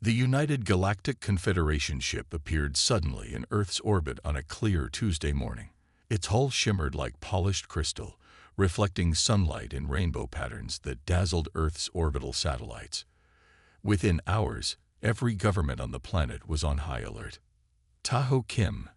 The United Galactic Confederation ship appeared suddenly in Earth's orbit on a clear Tuesday morning. Its hull shimmered like polished crystal, reflecting sunlight in rainbow patterns that dazzled Earth's orbital satellites. Within hours, every government on the planet was on high alert. Tahoe Kim,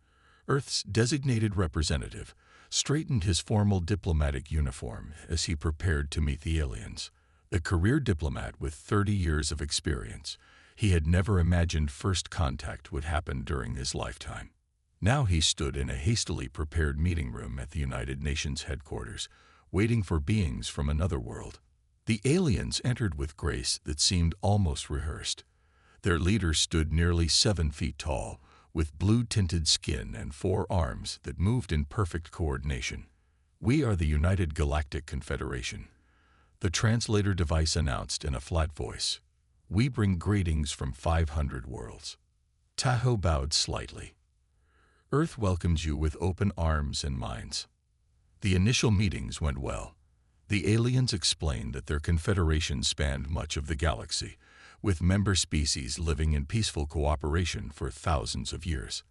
Earth's designated representative, straightened his formal diplomatic uniform as he prepared to meet the aliens. A career diplomat with 30 years of experience, he had never imagined first contact would happen during his lifetime. Now he stood in a hastily prepared meeting room at the United Nations headquarters, waiting for beings from another world. The aliens entered with grace that seemed almost rehearsed. Their leader stood nearly 7 feet tall, with blue-tinted skin and 4 arms that moved in perfect coordination. "We are the United Galactic Confederation," the translator device announced in a flat voice. "We bring greetings from 500 worlds." Tahoe bowed slightly. "Earth welcomes you with open arms and minds." The initial meetings went well. The aliens explained that their confederation spanned much of the galaxy, with member species living in peaceful cooperation for thousands of years.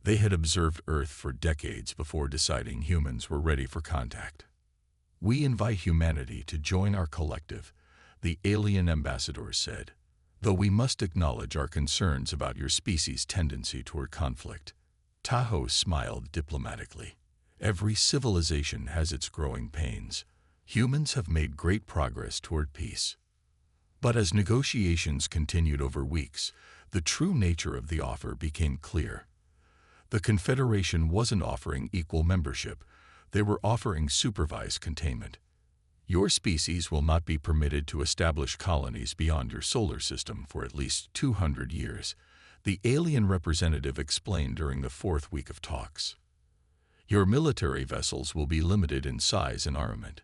They had observed Earth for decades before deciding humans were ready for contact. "We invite humanity to join our collective," the alien ambassadors said, "though we must acknowledge our concerns about your species' tendency toward conflict." Tahoe smiled diplomatically. "Every civilization has its growing pains. Humans have made great progress toward peace." But as negotiations continued over weeks, the true nature of the offer became clear. The Confederation wasn't offering equal membership. They were offering supervised containment. "Your species will not be permitted to establish colonies beyond your solar system for at least 200 years, the alien representative explained during the 4th week of talks. "Your military vessels will be limited in size and armament.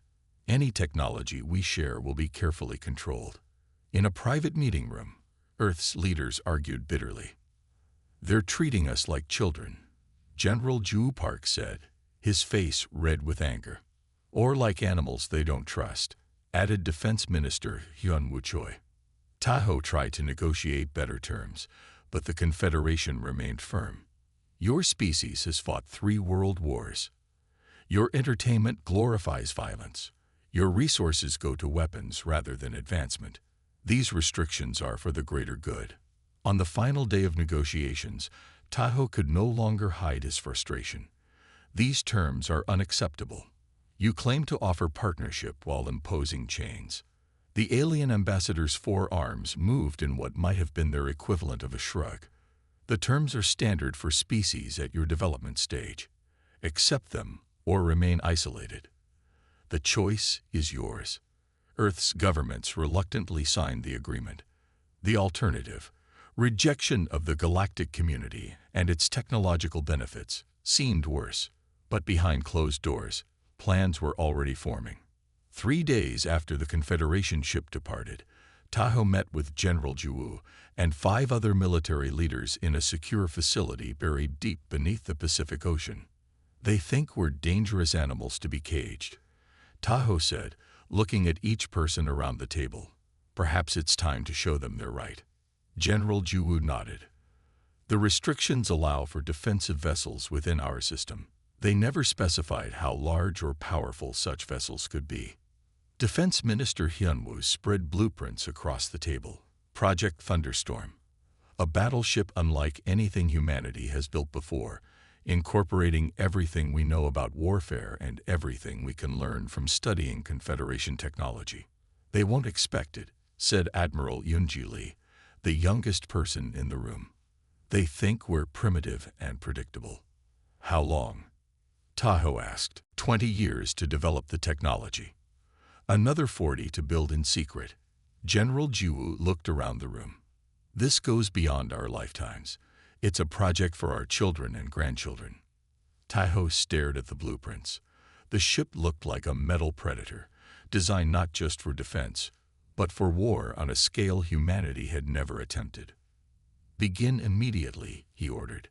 Any technology we share will be carefully controlled." In a private meeting room, Earth's leaders argued bitterly. "They're treating us like children," General Ju Park said, his face red with anger. "Or like animals they don't trust," added Defense Minister Hyun Woo Choi. Tahoe tried to negotiate better terms, but the Confederation remained firm. "Your species has fought 3 world wars. Your entertainment glorifies violence. Your resources go to weapons rather than advancement. These restrictions are for the greater good." On the final day of negotiations, Tahoe could no longer hide his frustration. "These terms are unacceptable. You claim to offer partnership while imposing chains." The alien ambassador's 4 arms moved in what might have been their equivalent of a shrug. "The terms are standard for species at your development stage. Accept them or remain isolated. The choice is yours." Earth's governments reluctantly signed the agreement. The alternative, rejection of the galactic community and its technological benefits, seemed worse. But behind closed doors, plans were already forming. 3 days after the Confederation ship departed, Tahoe met with General Ju and 5 other military leaders in a secure facility buried deep beneath the Pacific Ocean. "They think we're dangerous animals to be caged," Tahoe said, looking at each person around the table. "Perhaps it's time to show them they're right." General Ju nodded. "The restrictions allow for defensive vessels within our system. They never specified how large or powerful such vessels could be." Defense Minister Hyunwoo spread blueprints across the table. Project Thunderstorm, a battleship unlike anything humanity has built before, incorporating everything we know about warfare and everything we can learn from studying Confederation technology. "They won't expect it," said Admiral Yoonji Lee, the youngest person in the room. "They think we're primitive and predictable." "How long?" Tahoe asked. 20 years to develop the technology. Another 40 to build in secret." General Ju looked around the room. "This goes beyond our lifetimes. It's a project for our children and grandchildren." Tahoe stared at the blueprints. The ship looked like a metal predator, designed not just for defense, but for war on a scale humanity had never attempted. "Begin immediately," he ordered.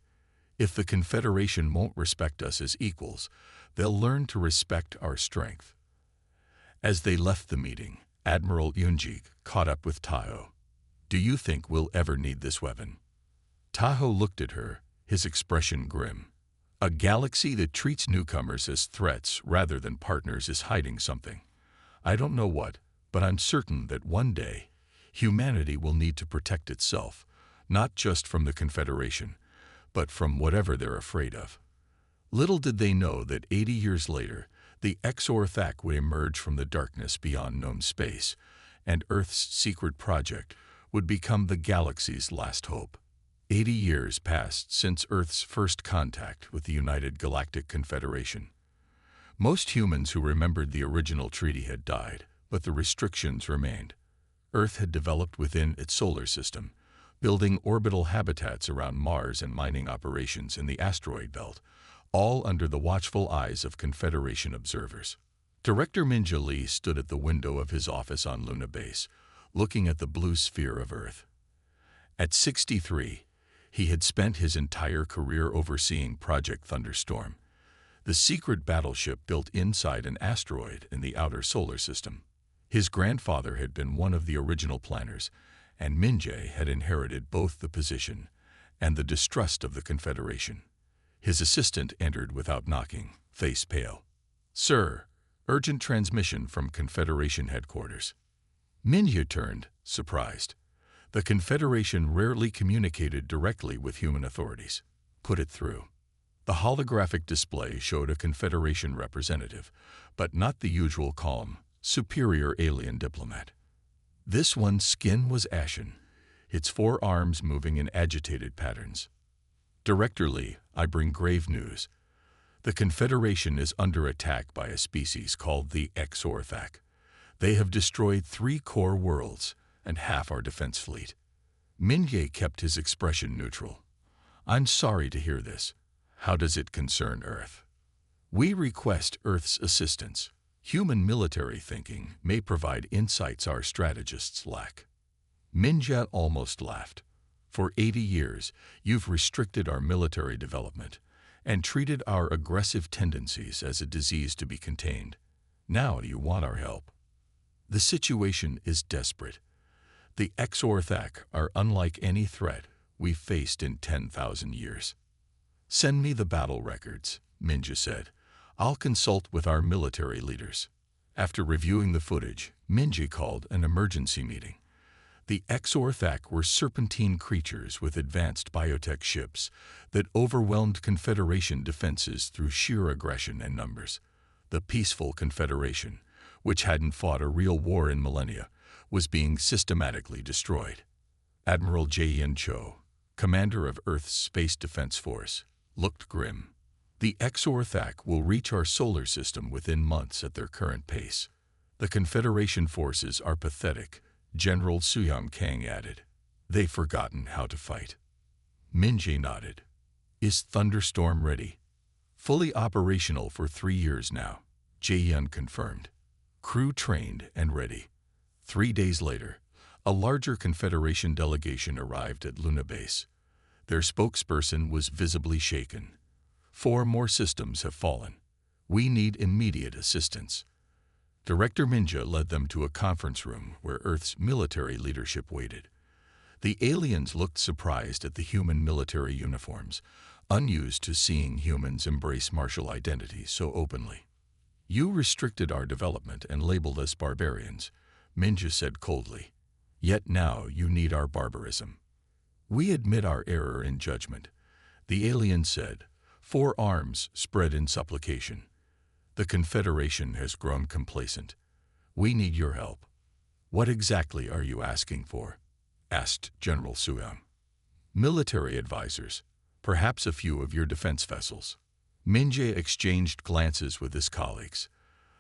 "If the Confederation won't respect us as equals, they'll learn to respect our strength." As they left the meeting, Admiral Yoonji caught up with Tahoe. Do you think we'll ever need this weapon? Tahoe looked at her, his expression grim. A galaxy that treats newcomers as threats rather than partners is hiding something. I don't know what, but I'm certain that one day, humanity will need to protect itself, not just from the Confederation, but from whatever they're afraid of. Little did they know that 80 years later, the Exorthak would emerge from the darkness beyond known space, and Earth's secret project would become the galaxy's last hope. 80 years passed since Earth's first contact with the United Galactic Confederation. Most humans who remembered the original treaty had died, but the restrictions remained. Earth had developed within its solar system, building orbital habitats around Mars and mining operations in the asteroid belt, all under the watchful eyes of Confederation observers. Director Minja Lee stood at the window of his office on Luna Base, looking at the blue sphere of Earth. At 63, he had spent his entire career overseeing Project Thunderstorm, the secret battleship built inside an asteroid in the outer solar system. His grandfather had been one of the original planners, and Minje had inherited both the position and the distrust of the Confederation. His assistant entered without knocking, face pale. "Sir, urgent transmission from Confederation headquarters." Minje turned, surprised. The Confederation rarely communicated directly with human authorities. "Put it through." The holographic display showed a Confederation representative, but not the usual calm, superior alien diplomat. This one's skin was ashen, its forearms moving in agitated patterns. "Director Lee, I bring grave news. The Confederation is under attack by a species called the Exorthak. They have destroyed 3 core worlds and half our defense fleet." Minje kept his expression neutral. "I'm sorry to hear this. How does it concern Earth?" "We request Earth's assistance. Human military thinking may provide insights our strategists lack." Minja almost laughed. "For 80 years, you've restricted our military development and treated our aggressive tendencies as a disease to be contained. Now do you want our help?" "The situation is desperate. The Exorthak are unlike any threat we've faced in 10,000 years." "Send me the battle records," Minja said. "I'll consult with our military leaders." After reviewing the footage, Minja called an emergency meeting. The Exorthak were serpentine creatures with advanced biotech ships that overwhelmed Confederation defenses through sheer aggression and numbers. The peaceful Confederation, which hadn't fought a real war in millennia, was being systematically destroyed. Admiral Jae-in Cho, commander of Earth's Space Defense Force, looked grim. "The Exorthak will reach our solar system within months at their current pace. The Confederation forces are pathetic," General Suyang Kang added. "They've forgotten how to fight." Minje nodded. "Is Thunderstorm ready?" "Fully operational for 3 years now," Jae-in confirmed. "Crew trained and ready." 3 days later, a larger Confederation delegation arrived at Luna Base. Their spokesperson was visibly shaken. "4 more systems have fallen. We need immediate assistance." Director Minja led them to a conference room where Earth's military leadership waited. The aliens looked surprised at the human military uniforms, unused to seeing humans embrace martial identity so openly. "You restricted our development and labeled us barbarians," Minja said coldly. "Yet now you need our barbarism." "We admit our error in judgment," the alien said, 4 arms spread in supplication. "The Confederation has grown complacent. We need your help." "What exactly are you asking for?" asked General Suyang. "Military advisors, perhaps a few of your defense vessels." Minje exchanged glances with his colleagues.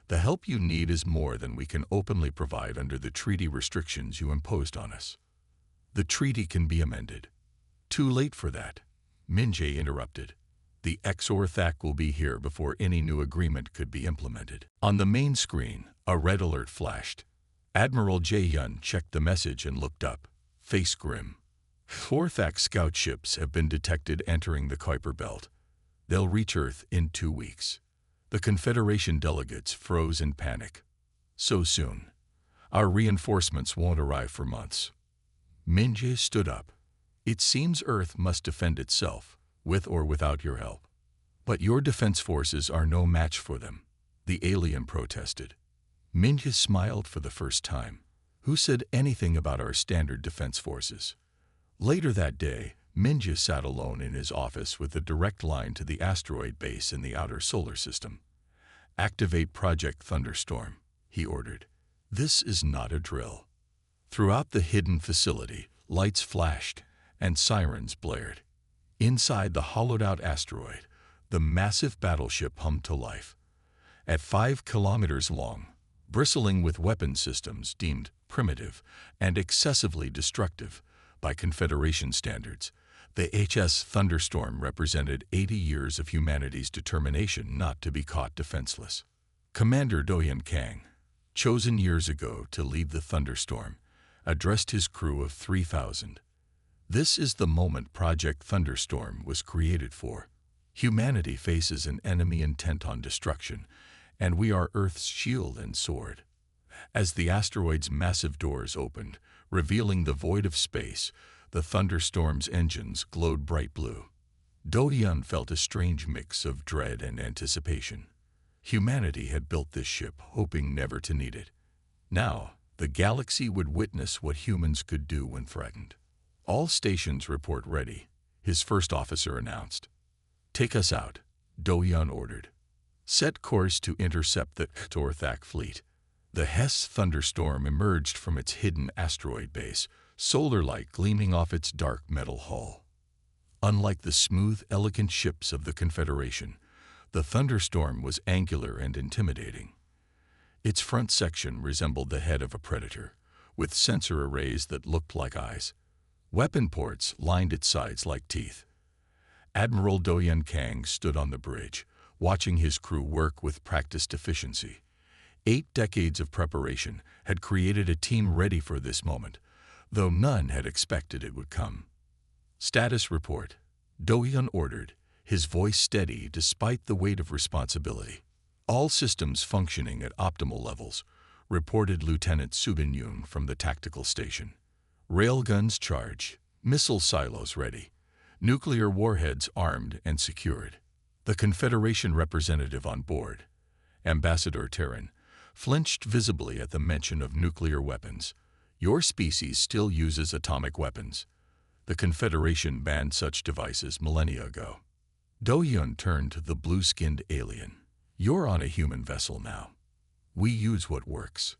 "The help you need is more than we can openly provide under the treaty restrictions you imposed on us." "The treaty can be amended." "Too late for that," Minje interrupted. "The Exorthak will be here before any new agreement could be implemented." On the main screen, a red alert flashed. Admiral Jae-yun checked the message and looked up, face grim. "Orthak scout ships have been detected entering the Kuiper Belt. They'll reach Earth in 2 weeks." The Confederation delegates froze in panic. "So soon? Our reinforcements won't arrive for months." Minje stood up. It seems Earth must defend itself, with or without your help. But your defense forces are no match for them, the alien protested. Minje smiled for the first time. Who said anything about our standard defense forces? Later that day, Minje sat alone in his office with a direct line to the asteroid base in the outer solar system. Activate Project Thunderstorm, he ordered. This is not a drill. Throughout the hidden facility, lights flashed and sirens blared. Inside the hollowed-out asteroid, the massive battleship hummed to life. At 5 kilometers long, bristling with weapon systems deemed primitive and excessively destructive by Confederation standards, the HS Thunderstorm represented 80 years of humanity's determination not to be caught defenseless. Commander Doyan Kang, chosen years ago to lead the Thunderstorm, addressed his crew of 3,000. This is the moment Project Thunderstorm was created for. Humanity faces an enemy intent on destruction, and we are Earth's shield and sword. As the asteroid's massive doors opened, revealing the void of space, the Thunderstorm's engines glowed bright blue. Do-Hyun felt a strange mix of dread and anticipation. Humanity had built this ship, hoping never to need it. Now, the galaxy would witness what humans could do when threatened. All stations report ready, his first officer announced. Take us out, Do-Hyun ordered. Set course to intercept the Torthak fleet. The Hess Thunderstorm emerged from its hidden asteroid base, solar light gleaming off its dark metal hull. Unlike the smooth, elegant ships of the Confederation, the Thunderstorm was angular and intimidating. Its front section resembled the head of a predator, with sensor arrays that looked like eyes. Weapon ports lined its sides like teeth. Admiral Do-Hyun Kang stood on the bridge, watching his crew work with practiced efficiency. 8 decades of preparation had created a team ready for this moment, though none had expected it would come. Status report, Do-Hyun ordered, his voice steady despite the weight of responsibility. All systems functioning at optimal levels, reported Lieutenant Subin-Yoon from the tactical station. Railguns charged, missile silos ready, nuclear warheads armed and secured. The Confederation representative on board, Ambassador Terran, flinched visibly at the mention of nuclear weapons. Your species still uses atomic weapons. The Confederation banned such devices millennia ago. Do-Hyun turned to the blue-skinned alien. You're on a human vessel now. We use what works.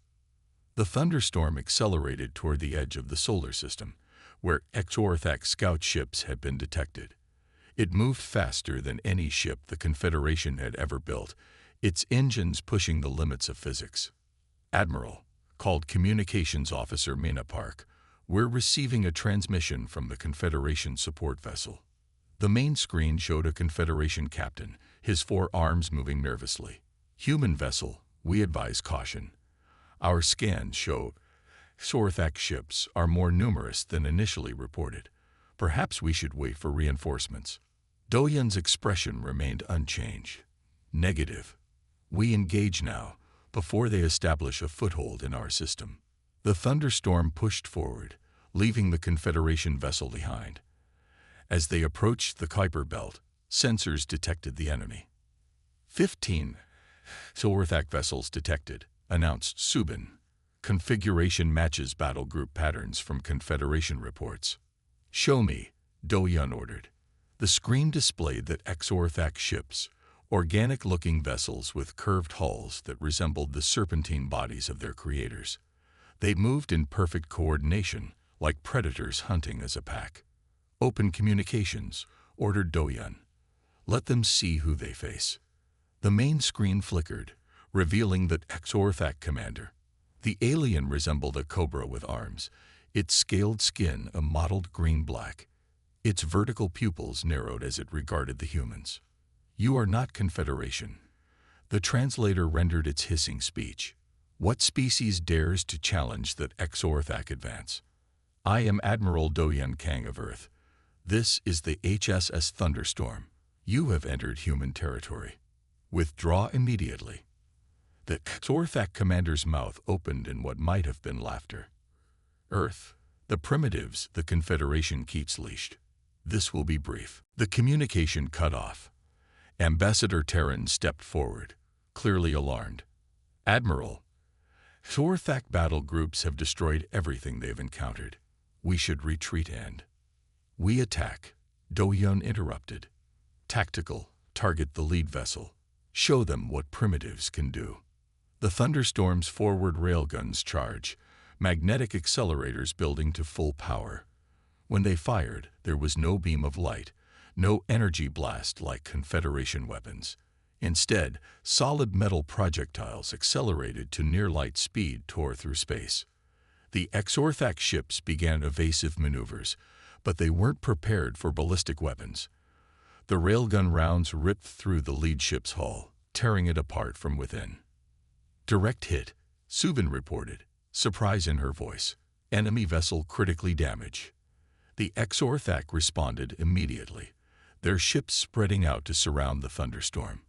The Thunderstorm accelerated toward the edge of the solar system, where Exorthak scout ships had been detected. It moved faster than any ship the Confederation had ever built, its engines pushing the limits of physics. Admiral, called Communications Officer Mina Park, we're receiving a transmission from the Confederation support vessel. The main screen showed a Confederation captain, his 4 arms moving nervously. Human vessel, we advise caution. Our scans show Exorthak ships are more numerous than initially reported. Perhaps we should wait for reinforcements. Do-Hyun's expression remained unchanged. Negative. We engage now, before they establish a foothold in our system. The Thunderstorm pushed forward, leaving the Confederation vessel behind. As they approached the Kuiper Belt, sensors detected the enemy. 15 Exorthak vessels detected, announced Subin. Configuration matches battle group patterns from Confederation reports. Show me, Do-Hyun ordered. The screen displayed that Exorthak ships, organic-looking vessels with curved hulls that resembled the serpentine bodies of their creators. They moved in perfect coordination, like predators hunting as a pack. Open communications, ordered Do-Hyun. Let them see who they face. The main screen flickered, revealing the Exorthak commander. The alien resembled a cobra with arms, its scaled skin a mottled green-black. Its vertical pupils narrowed as it regarded the humans. You are not Confederation. The translator rendered its hissing speech. What species dares to challenge that Exorthak advance? I am Admiral Do-Hyun Kang of Earth. This is the HSS Thunderstorm. You have entered human territory. Withdraw immediately. The Exorthak commander's mouth opened in what might have been laughter. Earth, The primitives the Confederation keeps leashed. This will be brief. The communication cut off. Ambassador Terran stepped forward, clearly alarmed. Admiral, Shorthak battle groups have destroyed everything they've encountered. We should retreat and... We attack. Do-Yun interrupted. Tactical, target the lead vessel. Show them what primitives can do. The Thunderstorm's forward railguns charge, magnetic accelerators building to full power. When they fired, there was no beam of light, no energy blast like Confederation weapons. Instead, solid metal projectiles accelerated to near-light speed tore through space. The Exorthak ships began evasive maneuvers, but they weren't prepared for ballistic weapons. The railgun rounds ripped through the lead ship's hull, tearing it apart from within. Direct hit, Subin reported, surprise in her voice. Enemy vessel critically damaged. The Exorthak responded immediately, their ships spreading out to surround the thunderstorm.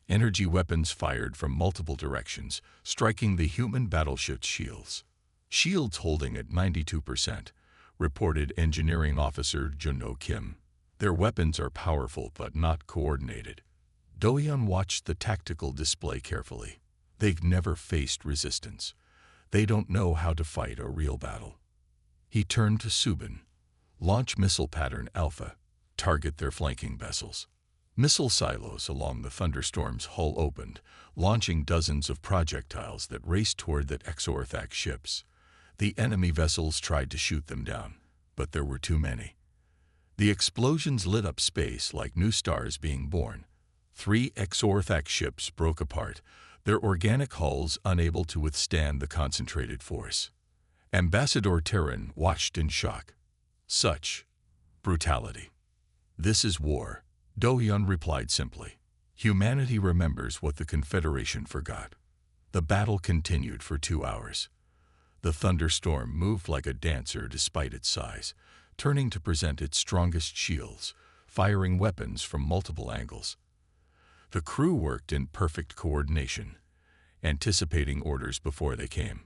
Energy weapons fired from multiple directions, striking the human battleship's shields. Shields holding at 92%, reported Engineering Officer Juno Kim. Their weapons are powerful but not coordinated. Do-Yun watched the tactical display carefully. They've never faced resistance. They don't know how to fight a real battle. He turned to Subin. Launch missile pattern Alpha. Target their flanking vessels. Missile silos along the Thunderstorm's hull opened, launching dozens of projectiles that raced toward the Exorthak ships. The enemy vessels tried to shoot them down, but there were too many. The explosions lit up space like new stars being born. 3 Exorthak ships broke apart, their organic hulls unable to withstand the concentrated force. Ambassador Terran watched in shock. Such brutality. This is war, Do-Yun replied simply. Humanity remembers what the Confederation forgot. The battle continued for 2 hours. The thunderstorm moved like a dancer despite its size, turning to present its strongest shields, firing weapons from multiple angles. The crew worked in perfect coordination, anticipating orders before they came.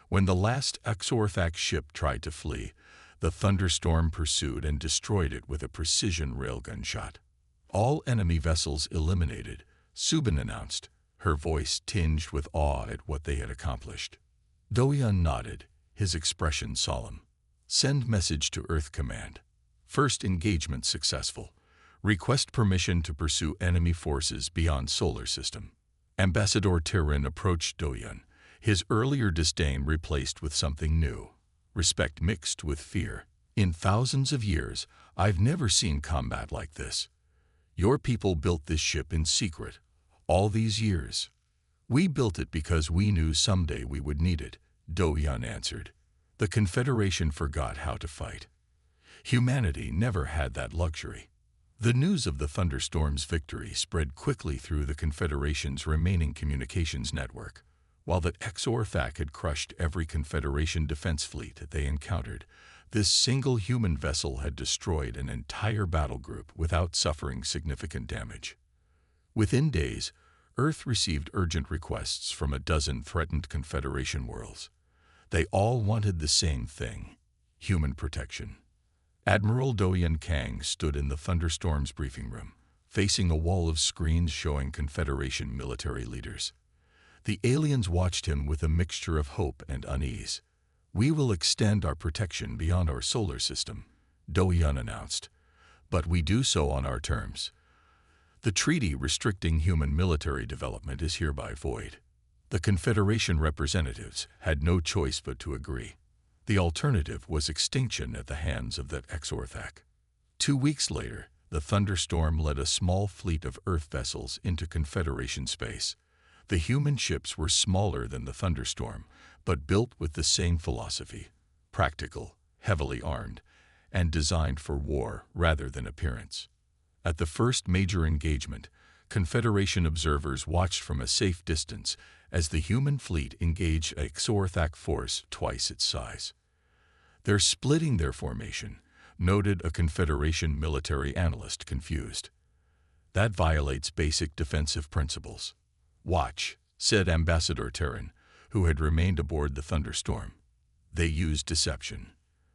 When the last Exorthak ship tried to flee, the thunderstorm pursued and destroyed it with a precision railgun shot. All enemy vessels eliminated, Subin announced, her voice tinged with awe at what they had accomplished. Do-Yun nodded, his expression solemn. Send message to Earth Command. First engagement successful. Request permission to pursue enemy forces beyond solar system. Ambassador Terran approached Do-Yun, his earlier disdain replaced with something new. Respect mixed with fear. In thousands of years, I've never seen combat like this. Your people built this ship in secret, all these years. We built it because we knew someday we would need it, Do-Yun answered. The Confederation forgot how to fight. Humanity never had that luxury. The news of the Thunderstorm's victory spread quickly through the Confederation's remaining communications network. While the Exorthak had crushed every Confederation defense fleet that they encountered, this single human vessel had destroyed an entire battle group without suffering significant damage. Within days, Earth received urgent requests from a dozen threatened Confederation worlds. They all wanted the same thing: human protection. Admiral Do-Yun Kang stood in the Thunderstorm's briefing room, facing a wall of screens showing Confederation military leaders. The aliens watched him with a mixture of hope and unease. We will extend our protection beyond our solar system, Do-Yun announced, but we do so on our terms. The treaty restricting human military development is hereby void. The Confederation representatives had no choice but to agree. The alternative was extinction at the hands of the Exorthak. 2 weeks later, the Thunderstorm led a small fleet of Earth vessels into Confederation space. The human ships were smaller than the Thunderstorm, but built with the same philosophy: practical, heavily armed, and designed for war rather than appearance. At the first major engagement, Confederation observers watched from a safe distance as the human fleet engaged a Exorthak force twice its size. "They're splitting their formation," noted a Confederation military analyst confused. "That violates basic defensive principles." "Watch," said Ambassador Terran, who had remained aboard the Thunderstorm. "They use deception.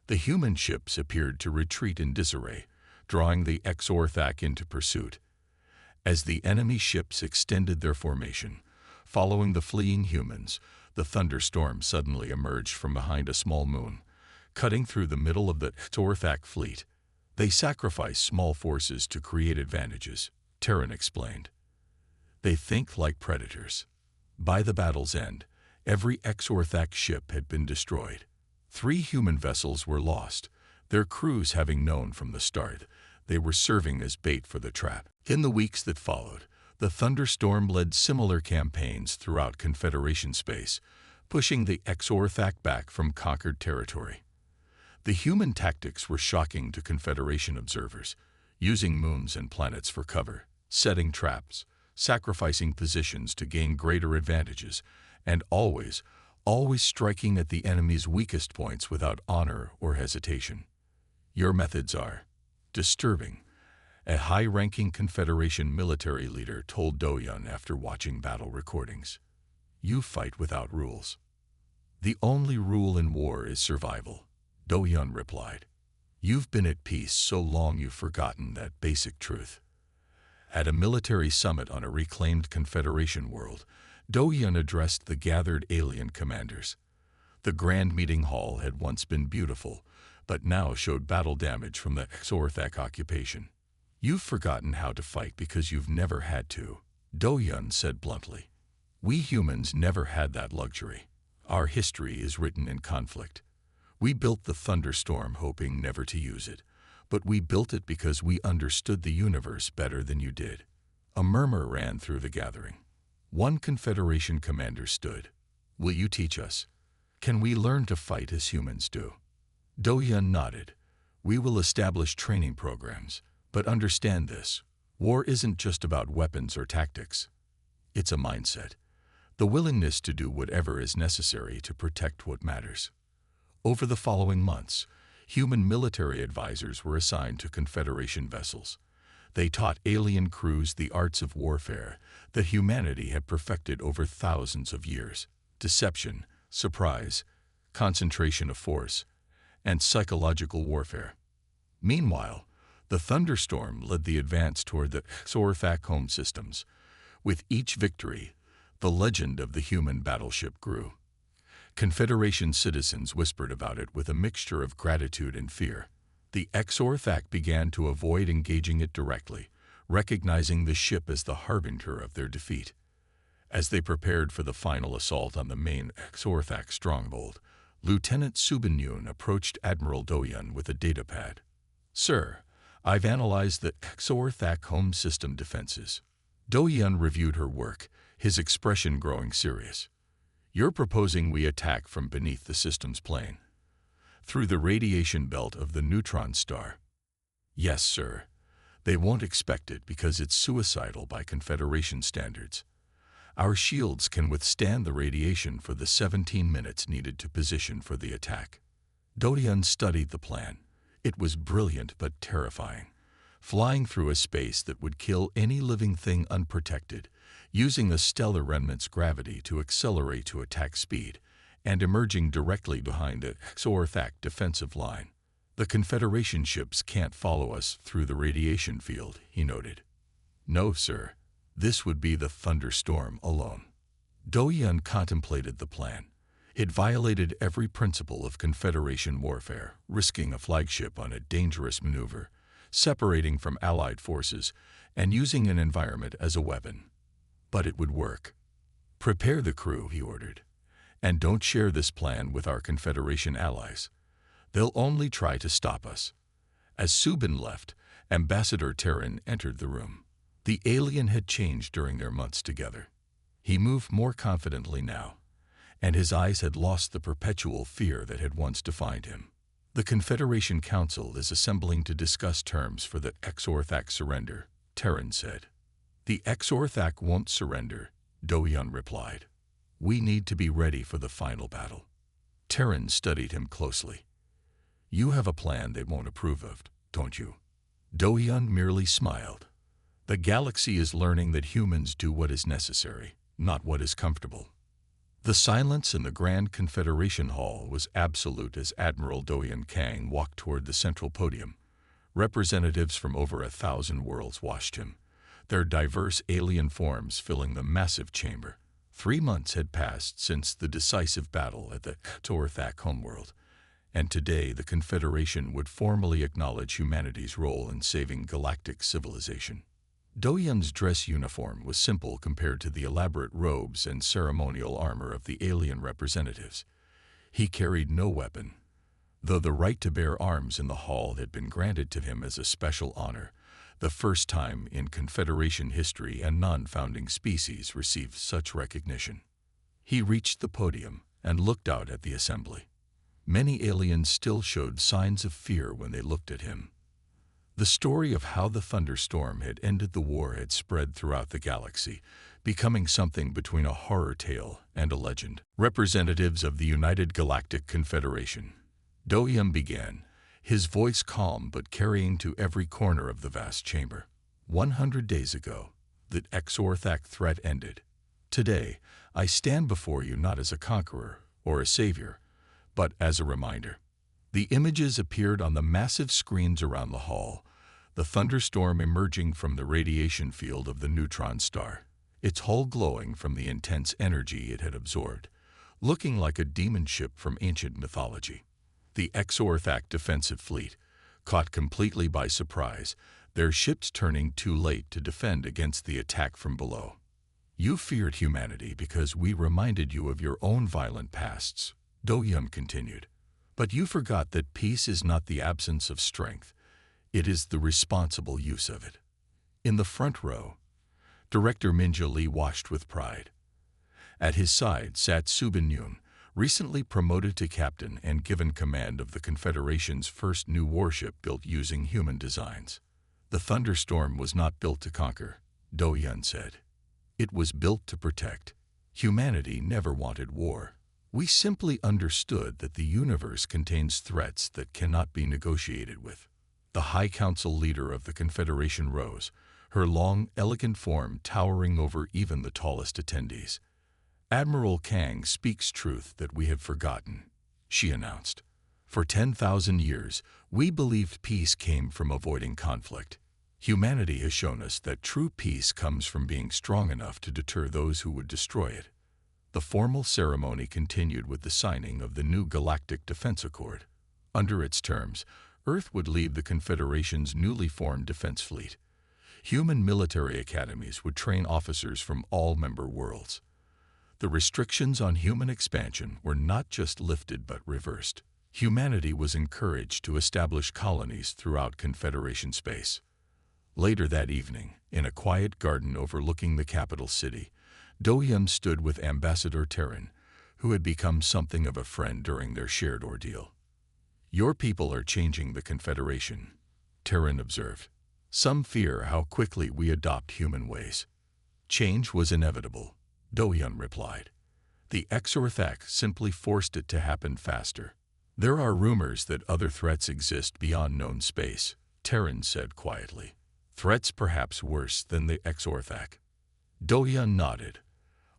The human ships appeared to retreat in disarray, drawing the Xorthak into pursuit. As the enemy ships extended their formation, following the fleeing humans, the thunderstorm suddenly emerged from behind a small moon, cutting through the middle of the Xorthak fleet. They sacrifice small forces to create advantages, Terran explained. They think like predators. By the battle's end, every Xorthak ship had been destroyed. 3 human vessels were lost, their crews having known from the start they were serving as bait for the trap. In the weeks that followed, the thunderstorm led similar campaigns throughout Confederation space, pushing the Xorthak back from conquered territory. The human tactics were shocking to Confederation observers, using moons and planets for cover, setting traps, sacrificing positions to gain greater advantages, and always striking at the enemy's weakest points without honor or hesitation. Your methods are disturbing, a high-ranking Confederation military leader told Do-Yun after watching battle recordings. You fight without rules. The only rule in war is survival, Do-Yun replied. You've been at peace so long you've forgotten that basic truth. At a military summit on a reclaimed Confederation world, Do-Yun addressed the gathered alien commanders. The grand meeting hall had once been beautiful, but now showed battle damage from the Xorthak occupation. You've forgotten how to fight because you've never had to, Do-Yun said bluntly. We humans never had that luxury. Our history is written in conflict. We built the thunderstorm hoping never to use it, but we built it because we understood the universe better than you did. A murmur ran through the gathering. One Confederation commander stood. Will you teach us? Can we learn to fight as humans do? Do-Yun nodded. We will establish training programs, but understand this. War isn't just about weapons or tactics. It's a mindset. The willingness to do whatever is necessary to protect what matters. Over the following months, human military advisors were assigned to Confederation vessels. They taught alien crews the arts of warfare that humanity had perfected over thousands of years: deception, surprise, concentration of force, and psychological warfare. Meanwhile, the thunderstorm led the advance toward the Xorthak home systems. With each victory, the legend of the human battleship grew. Confederation citizens whispered about it with a mixture of gratitude and fear. The Xorthak began to avoid engaging it directly, recognizing the ship as the harbinger of their defeat. As they prepared for the final assault on the main Xorthak stronghold, Lieutenant Subin-Yun approached Admiral Do-Yun with a datapad. Sir, I've analyzed the Xorthak home system defenses. Do-Yun reviewed her work, his expression growing serious. You're proposing we attack from beneath the system's plane, through the radiation belt of the neutron star? Yes, sir. They won't expect it because it's suicidal by Confederation standards. Our shields can withstand the radiation for the 17 minutes needed to position for the attack. Do-Yun studied the plan. It was brilliant but terrifying. Flying through a space that would kill any living thing unprotected, using the stellar remnant's gravity to accelerate to attack speed, and emerging directly behind the Xorthak defensive line. The Confederation ships can't follow us through the radiation field, he noted. No, sir. This would be the thunderstorm alone. Do-Yun contemplated the plan. It violated every principle of Confederation warfare, risking a flagship on a dangerous maneuver, separating from Allied forces, and using an environment as a weapon. But it would work. Prepare the crew, he ordered. And don't share this plan with our Confederation allies. They'll only try to stop us. As Subin left, Ambassador Terran entered the room. The alien had changed during their months together. He moved more confidently now, and his eyes had lost the perpetual fear that had once defined him. The Confederation Council is assembling to discuss terms for the Xorthak surrender, Terran said. The Xorthak won't surrender, Do-Yun replied. We need to be ready for the final battle. Terran studied him closely. You have a plan they won't approve of, don't you? Do-Yun merely smiled. The galaxy is learning that humans do what is necessary, not what is comfortable. The silence in the Grand Confederation Hall was absolute as Admiral Doyen Kang walked toward the central podium. Representatives from over 1,000 worlds watched him, their diverse alien forms filling the massive chamber. 3 months had passed since the decisive battle at the Torthak homeworld, and today the Confederation would formally acknowledge humanity's role in saving galactic civilization. Doyen's dress uniform was simple compared to the elaborate robes and ceremonial armor of the alien representatives. He carried no weapon, though the right to bear arms in the hall had been granted to him as a special honor, the first time in Confederation history a non-founding species received such recognition. He reached the podium and looked out at the assembly. Many aliens still showed signs of fear when they looked at him. The story of how the thunderstorm had ended the war had spread throughout the galaxy, becoming something between a horror tale and a legend. Representatives of the United Galactic Confederation. Doyen began, his voice calm but carrying to every corner of the vast chamber. 100 days ago, the Exorthak threat ended. Today, I stand before you not as a conqueror or a savior, but as a reminder. The images appeared on the massive screens around the hall, the thunderstorm emerging from the radiation field of the neutron star, its hull glowing from the intense energy it had absorbed, looking like a demon ship from ancient mythology. The Exorthak defensive fleet, caught completely by surprise, their ships turning too late to defend against the attack from below. You feared humanity because we reminded you of your own violent pasts, Doyen continued. But you forgot that peace is not the absence of strength, it is the responsible use of it. In the front row, Director Minja Lee watched with pride. At his side sat Subin Yoon, recently promoted to captain and given command of the Confederation's first new warship built using human designs. The thunderstorm was not built to conquer, Doyen said. It was built to protect. Humanity never wanted war. We simply understood that the universe contains threats that cannot be negotiated with. The High Council leader of the Confederation rose, her long, elegant form towering over even the tallest attendees. Admiral Kang speaks truth that we have forgotten, she announced. For 10,000 years, we believed peace came from avoiding conflict. Humanity has shown us that true peace comes from being strong enough to deter those who would destroy it. The formal ceremony continued with the signing of the new Galactic Defense Accord. Under its terms, Earth would leave the Confederation's newly formed defense fleet. Human military academies would train officers from all member worlds. The restrictions on human expansion were not just lifted but reversed. Humanity was encouraged to establish colonies throughout Confederation space. Later that evening, in a quiet garden overlooking the capital city, Doyen stood with Ambassador Terran, who had become something of a friend during their shared ordeal. Your people are changing the Confederation, Terran observed. Some fear how quickly we adopt human ways. Change was inevitable, Doyen replied. The Exorthak simply forced it to happen faster. There are rumors that other threats exist beyond known space, Terran said quietly. Threats perhaps worse than the Exorthak. Doyen nodded.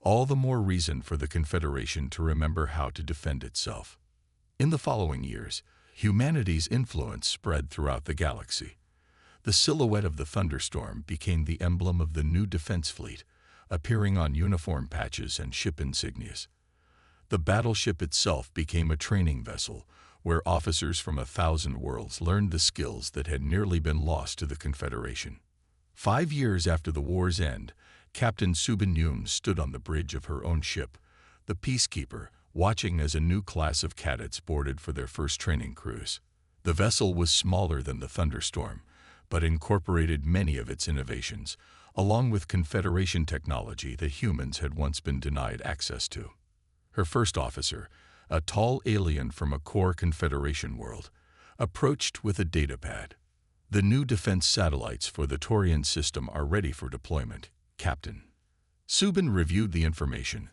All the more reason for the Confederation to remember how to defend itself. In the following years, humanity's influence spread throughout the galaxy. The silhouette of the thunderstorm became the emblem of the new defense fleet, appearing on uniform patches and ship insignias. The battleship itself became a training vessel, where officers from 1,000 worlds learned the skills that had nearly been lost to the Confederation. 5 years after the war's end, Captain Subin Yoon stood on the bridge of her own ship, the Peacekeeper, watching as a new class of cadets boarded for their first training cruise. The vessel was smaller than the Thunderstorm, but incorporated many of its innovations, along with Confederation technology that humans had once been denied access to. Her first officer, a tall alien from a core Confederation world, approached with a datapad. The new defense satellites for the Taurian system are ready for deployment, Captain. Subin reviewed the information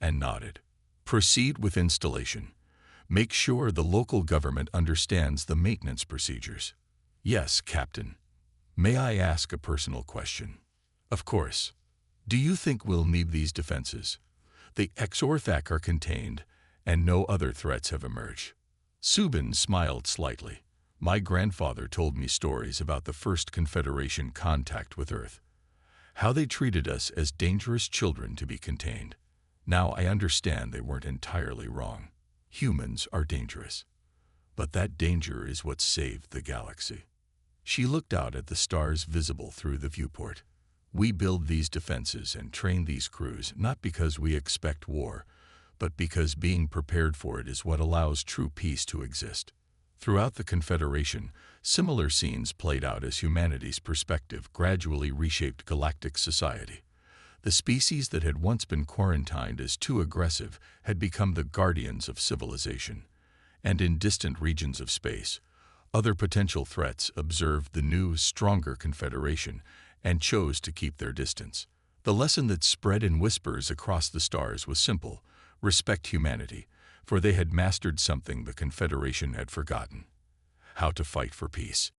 and nodded. Proceed with installation. Make sure the local government understands the maintenance procedures. Yes, Captain. May I ask a personal question? Of course. Do you think we'll need these defenses? The Exorthak are contained, and no other threats have emerged. Subin smiled slightly. My grandfather told me stories about the first Confederation contact with Earth, how they treated us as dangerous children to be contained. Now I understand they weren't entirely wrong. Humans are dangerous. But that danger is what saved the galaxy. She looked out at the stars visible through the viewport. We build these defenses and train these crews not because we expect war, but because being prepared for it is what allows true peace to exist. Throughout the Confederation, similar scenes played out as humanity's perspective gradually reshaped galactic society. The species that had once been quarantined as too aggressive had become the guardians of civilization. And in distant regions of space, other potential threats observed the new, stronger Confederation and chose to keep their distance. The lesson that spread in whispers across the stars was simple: respect humanity, for they had mastered something the Confederation had forgotten: how to fight for peace.